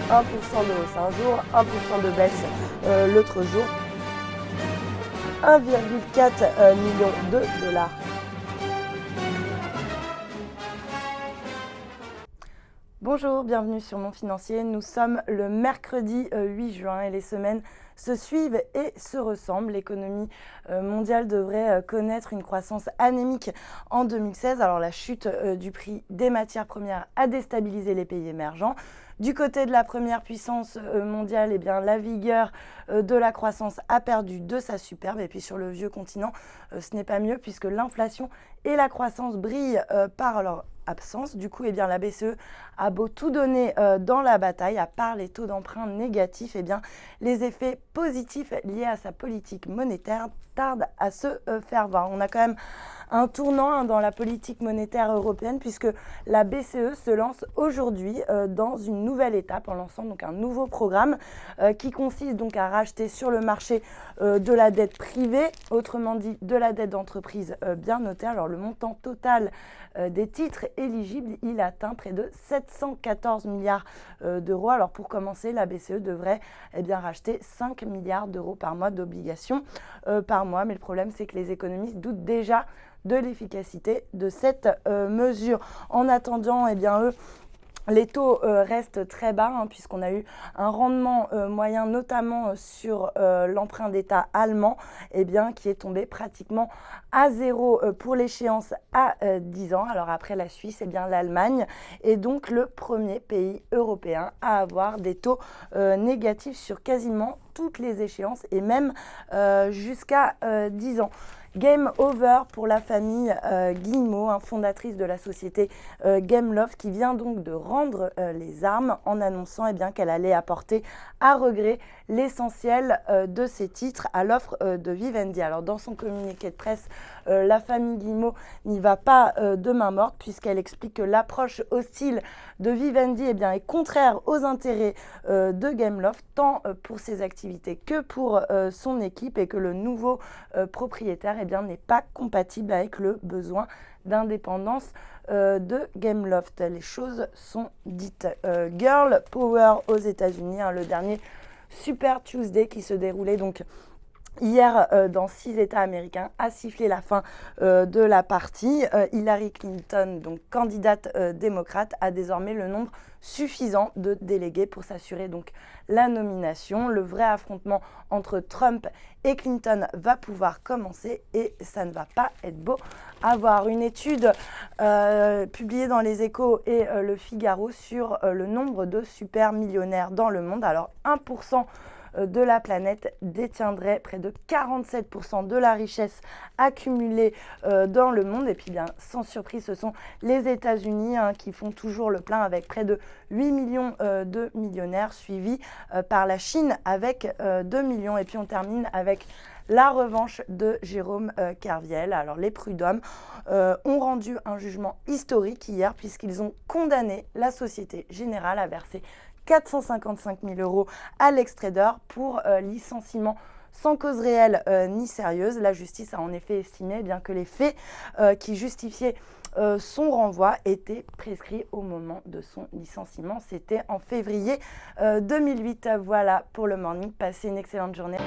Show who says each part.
Speaker 1: 1% de hausse un jour, 1% de baisse l'autre jour. 1,4 million de dollars. Bonjour, bienvenue sur Mon Financier. Nous sommes le mercredi 8 juin et les semaines se suivent et se ressemblent. L'économie mondiale devrait connaître une croissance anémique en 2016. Alors la chute du prix des matières premières a déstabilisé les pays émergents. Du côté de la première puissance mondiale, eh bien, la vigueur de la croissance a perdu de sa superbe. Et puis sur le vieux continent, ce n'est pas mieux puisque l'inflation et la croissance brillent par leur absence. Du coup, eh bien, la BCE a beau tout donner dans la bataille, à part les taux d'emprunt négatifs, eh bien, les effets positifs liés à sa politique monétaire tardent à se faire voir. On a quand même un tournant dans la politique monétaire européenne puisque la BCE se lance aujourd'hui dans une nouvelle étape en lançant donc un nouveau programme qui consiste donc à racheter sur le marché de la dette privée, autrement dit de la dette d'entreprise bien notée. Alors le montant total des titres éligibles, il atteint près de 714 milliards d'euros. Alors pour commencer, la BCE devrait racheter 5 milliards d'euros par mois d'obligations par mois. Mais le problème, c'est que les économistes doutent déjà de l'efficacité de cette mesure. En attendant, eux, les taux restent très bas puisqu'on a eu un rendement moyen notamment sur l'emprunt d'État allemand qui est tombé pratiquement à zéro pour l'échéance à 10 ans. Alors après la Suisse, l'Allemagne est donc le premier pays européen à avoir des taux négatifs sur quasiment toutes les échéances et même jusqu'à 10 ans. Game over pour la famille Guillemot, fondatrice de la société Gameloft, qui vient donc de rendre les armes en annonçant qu'elle allait apporter à regret l'essentiel de ses titres à l'offre de Vivendi. Alors dans son communiqué de presse, la famille Guillemot n'y va pas de main morte puisqu'elle explique que l'approche hostile de Vivendi est contraire aux intérêts de Gameloft, tant pour ses activités que pour son équipe, et que le nouveau propriétaire n'est pas compatible avec le besoin d'indépendance de Gameloft. Les choses sont dites. Girl Power aux États-Unis, le dernier Super Tuesday qui se déroulait donc hier dans 6 États américains, a sifflé la fin de la partie. Hillary Clinton, donc candidate démocrate, a désormais le nombre suffisant de délégués pour s'assurer donc la nomination. Le vrai affrontement entre Trump et Clinton va pouvoir commencer et ça ne va pas être beau à voir. Une étude publiée dans Les Échos et Le Figaro sur le nombre de super millionnaires dans le monde. Alors 1% de la planète détiendrait près de 47% de la richesse accumulée dans le monde. Et puis sans surprise, ce sont les États-Unis qui font toujours le plein avec près de 8 millions de millionnaires, suivis par la Chine avec 2 millions. Et puis on termine avec la revanche de Jérôme Kerviel. Alors les prud'hommes ont rendu un jugement historique hier puisqu'ils ont condamné la Société Générale à verser 455 000 € à l'ex-trader pour licenciement sans cause réelle ni sérieuse. La justice a en effet estimé que les faits qui justifiaient son renvoi étaient prescrits au moment de son licenciement. C'était en février 2008. Voilà pour le morning. Passez une excellente journée.